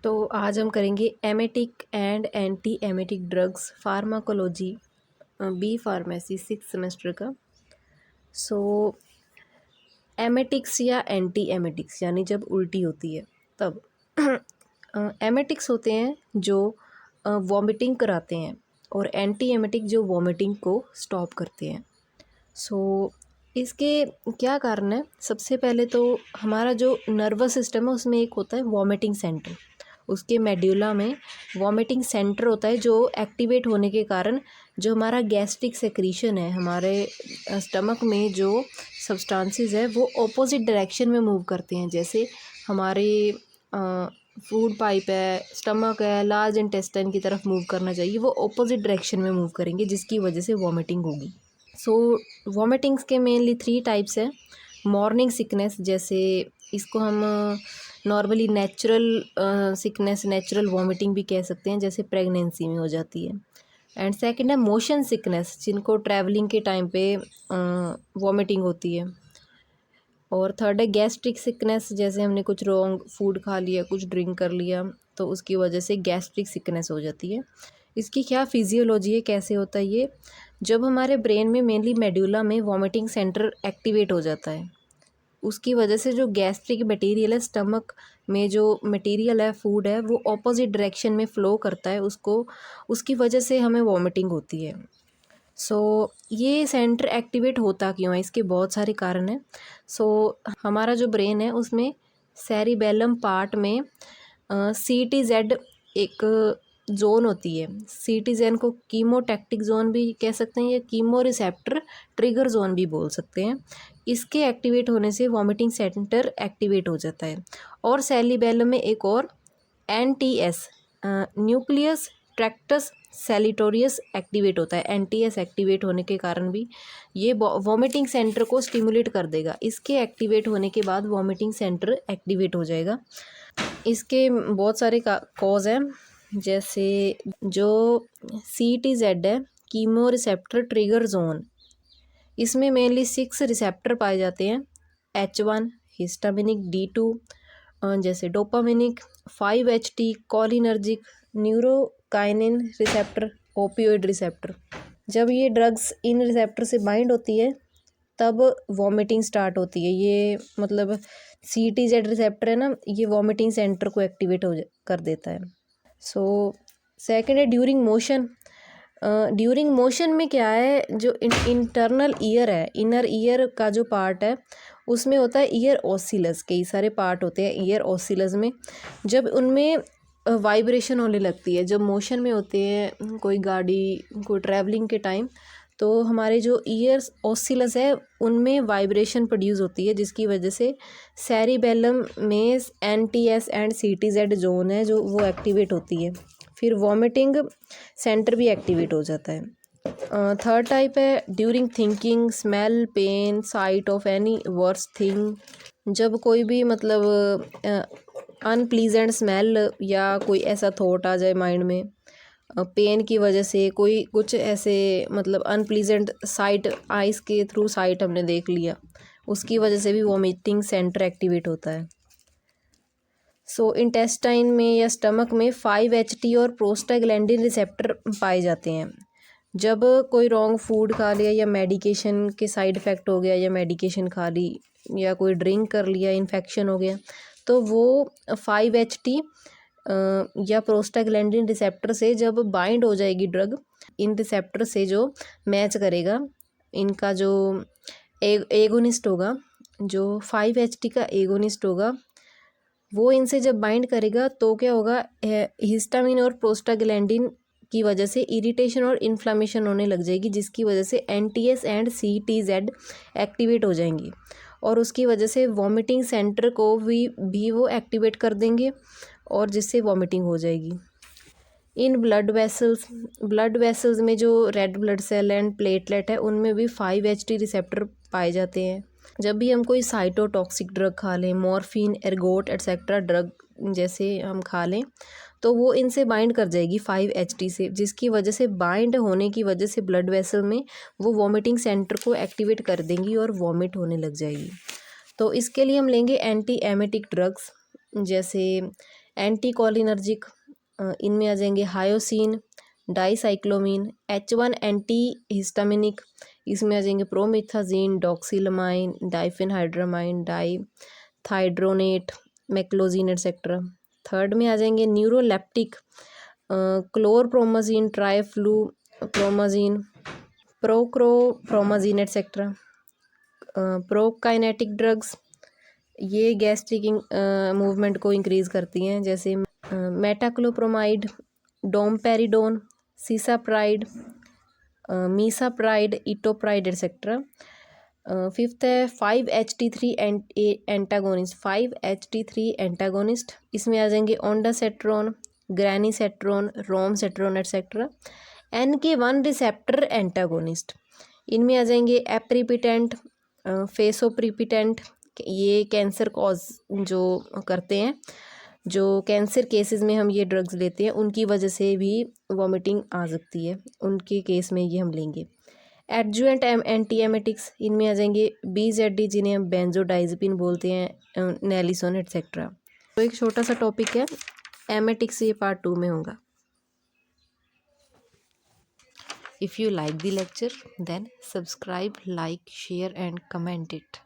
तो आज हम करेंगे emetic and anti emetic drugs pharmacology B pharmacy 6 semester का। सो एमेटिक्स या एंटी एमेटिक्स यानी जब उल्टी होती है तब एमेटिक्स होते हैं जो वॉमिटिंग कराते हैं और एंटी एमेटिक जो वॉमिटिंग को स्टॉप करते हैं। सो इसके क्या कारण है? सबसे पहले तो हमारा जो नर्वस सिस्टम है उसमें एक होता है वॉमिटिंग सेंटर। उसके मेड्यूला में वॉमिटिंग सेंटर होता है जो एक्टिवेट होने के कारण जो हमारा गैस्ट्रिक सेक्रीशन है, हमारे स्टमक में जो सब्सटेंसेस है वो ऑपोजिट डायरेक्शन में मूव करते हैं। जैसे हमारे फूड पाइप है, स्टमक है, लार्ज इंटेस्टाइन की तरफ मूव करना चाहिए, वो ऑपोजिट डायरेक्शन में मूव करेंगे जिसकी वजह से वॉमिटिंग होगी। सो वॉमिटिंग्स के मेनली 3 टाइप्स हैं। मॉर्निंग सिकनेस, जैसे इसको हम normally natural sickness, natural vomiting भी कह सकते हैं, जैसे प्रेगनेंसी में हो जाती है। एंड सेकंड है मोशन सिकनेस, जिनको ट्रैवलिंग के टाइम पे वॉमिटिंग होती है। और थर्ड है गैस्ट्रिक सिकनेस, जैसे हमने कुछ रॉन्ग फूड खा लिया, कुछ ड्रिंक कर लिया तो उसकी वजह से गैस्ट्रिक सिकनेस हो जाती है। इसकी क्या फिजियोलॉजी है, कैसे होता है ये? जब हमारे ब्रेन में मेनली मेड्यूला में वॉमिटिंग सेंटर एक्टिवेट हो जाता है, उसकी वजह से जो गैस्ट्रिक मटेरियल है, स्टमक में जो मटेरियल है, फूड है, वो ऑपोजिट डायरेक्शन में फ़्लो करता है, उसकी वजह से हमें वॉमिटिंग होती है। सो ये सेंटर एक्टिवेट होता क्यों है? इसके बहुत सारे कारण हैं। हमारा जो ब्रेन है उसमें सेरिबेलम पार्ट में CTZ एक जोन होती है। CTZ को कीमोटैक्टिक जोन भी कह सकते हैं या कीमो रिसेप्टर ट्रिगर जोन भी बोल सकते हैं। इसके एक्टिवेट होने से वॉमिटिंग सेंटर एक्टिवेट हो जाता है। और सेरिबेलम में एक और NTS न्यूक्लियस ट्रैक्टस सैलिटोरियस एक्टिवेट होता है। NTS एक्टिवेट होने के कारण भी ये वॉमिटिंग सेंटर को स्टिमुलेट कर देगा। इसके एक्टिवेट होने के बाद वॉमिटिंग सेंटर एक्टिवेट हो जाएगा। इसके बहुत सारे कॉज हैं, जैसे जो CTZ है, कीमो रिसेप्टर ट्रिगर जोन, इसमें मेनली 6 रिसेप्टर पाए जाते हैं। H1 हिस्टामिनिक, D2 जैसे dopaminic, 5HT cholinergic, neurokinin receptor, opioid receptor. जब ये ड्रग्स इन रिसेप्टर से बाइंड होती है तब वॉमिटिंग स्टार्ट होती है। ये मतलब CTZ रिसेप्टर है ना, ये वॉमिटिंग सेंटर को एक्टिवेट कर देता है। सेकंड है ड्यूरिंग मोशन। ड्यूरिंग मोशन में क्या है, जो इंटरनल ईयर है, इनर ईयर का जो पार्ट है उसमें होता है ईयर ऑसिलस। कई सारे पार्ट होते हैं ईयर ऑसिलस में। जब उनमें वाइब्रेशन होने लगती है, जब मोशन में होते हैं, कोई गाड़ी, कोई ट्रैवलिंग के टाइम, तो हमारे जो ईयर्स ऑसिलस है उनमें वाइब्रेशन प्रोड्यूस होती है, जिसकी वजह से सेरिबेलम में NTS एंड CTZ जोन है जो वो एक्टिवेट होती है। फिर वॉमिटिंग सेंटर भी एक्टिवेट हो जाता है। थर्ड टाइप है during thinking, smell, pain, sight of any worse thing. जब कोई भी मतलब अनप्लीजेंट स्मेल या कोई ऐसा थॉट आ जाए माइंड में, पेन की वजह से, कोई कुछ ऐसे मतलब अनप्लीजेंट साइट, आइज़ के थ्रू साइट हमने देख लिया, उसकी वजह से भी वॉमिटिंग सेंटर एक्टिवेट होता है। इंटेस्टाइन में या स्टमक में 5HT और प्रोस्टाग्लैंडिन रिसेप्टर पाए जाते हैं। जब कोई रॉन्ग फूड खा लिया या मेडिकेशन के साइड इफ़ेक्ट हो गया, या मेडिकेशन खा ली या कोई ड्रिंक कर लिया, इन्फेक्शन हो गया, तो वो 5HT या प्रोस्टाग्लैंडिन रिसेप्टर से जब बाइंड हो जाएगी ड्रग, इन रिसेप्टर से जो मैच करेगा, इनका जो एगोनिस्ट होगा, जो 5HT का एगोनिस्ट होगा, वो इनसे जब बाइंड करेगा तो क्या होगा, हिस्टामिन और प्रोस्टाग्लैंडिन की वजह से इरिटेशन और इन्फ्लामेशन होने लग जाएगी, जिसकी वजह से NTS एंड CTZ एक्टिवेट हो जाएंगी और उसकी वजह से वॉमिटिंग सेंटर को भी वो एक्टिवेट कर देंगे और जिससे वॉमिटिंग हो जाएगी। इन ब्लड वेसल्स में जो red blood cell and platelet है उनमें भी 5HT रिसेप्टर पाए जाते हैं। जब भी हम कोई साइटोटॉक्सिक ड्रग खा लें, मॉर्फिन, एर्गोट एट्सेट्रा ड्रग जैसे हम खा लें, तो वो इनसे बाइंड कर जाएगी 5HT से, जिसकी वजह से बाइंड होने की वजह से ब्लड वेसल में वो वॉमिटिंग सेंटर को एक्टिवेट कर देंगी और वॉमिट होने लग जाएगी। तो इसके लिए हम लेंगे एंटी एमेटिक ड्रग्स, जैसे एंटी कॉलिनर्जिक इनमें आ जाएंगे हायोसिन, डाईसाइक्लोमीन। H1 एंटी हिस्टामिनिक, इसमें आ जाएंगे प्रोमिथाजीन, डॉक्सिलमाइन, डाइफेनहाइड्रामाइन, डाईथाइड्रोनेट, मैक्लोजीन एटसेट्रा। थर्ड में आ जाएंगे neuroleptic, chlorpromazine, triflupromazine, prochlorpromazine etcetera. Prokinetic drugs, ये गैस्ट्रिक मूवमेंट को इंक्रीज़ करती हैं, जैसे metoclopramide, domperidone, cisapride, mosapride, itopride etcetera. Fifth है 5-HT3 एंटागोनिस्ट, 5-HT3 एंटागोनिस्ट, इसमें आ जाएंगे ondansetron, granisetron, ramosetron etcetera. NK1 receptor antagonist, इनमें आ जाएंगे एप्रीपिटेंट, फेसोप्रीपिटेंट, ये कैंसर कॉज जो करते हैं, जो कैंसर केसेस में हम ये ड्रग्स लेते हैं उनकी वजह से भी वॉमिटिंग आ सकती है, उनके केस में ये हम लेंगे। एडजुवेंट एंटीएमेटिक्स, इनमें आ जाएंगे BZD, जिन्हें हम बेंजोडाइज़ेपिन बोलते हैं, नेलिसोन एटसेट्रा। तो एक छोटा सा टॉपिक है एमेटिक्स, ये पार्ट 2 में होगा। If you like the lecture, then subscribe, like, share and comment it.